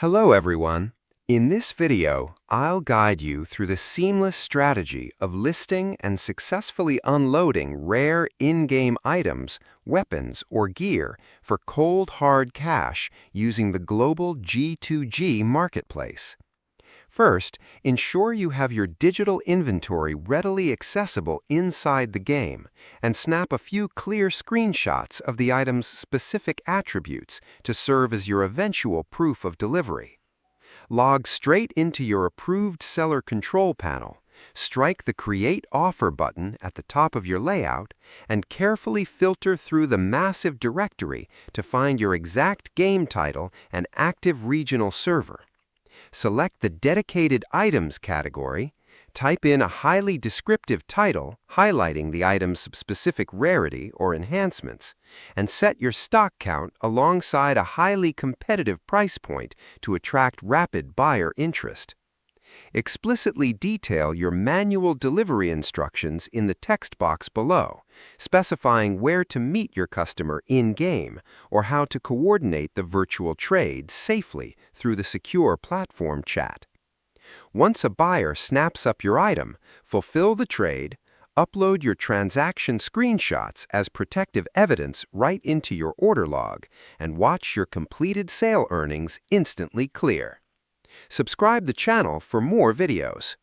Hello everyone. In this video, I'll guide you through the seamless strategy of listing and successfully unloading rare in-game items, weapons, or gear for cold hard cash using the global G2G marketplace. First, ensure you have your digital inventory readily accessible inside the game and snap a few clear screenshots of the item's specific attributes to serve as your eventual proof of delivery. Log straight into your approved seller control panel, strike the Create Offer button at the top of your layout, and carefully filter through the massive directory to find your exact game title and active regional server. Select the Dedicated Items category, type in a highly descriptive title highlighting the item's specific rarity or enhancements, and set your stock count alongside a highly competitive price point to attract rapid buyer interest. Explicitly detail your manual delivery instructions in the text box below, specifying where to meet your customer in-game or how to coordinate the virtual trade safely through the secure platform chat. Once a buyer snaps up your item, fulfill the trade, upload your transaction screenshots as protective evidence right into your order log, and watch your completed sale earnings instantly clear. Subscribe the channel for more videos.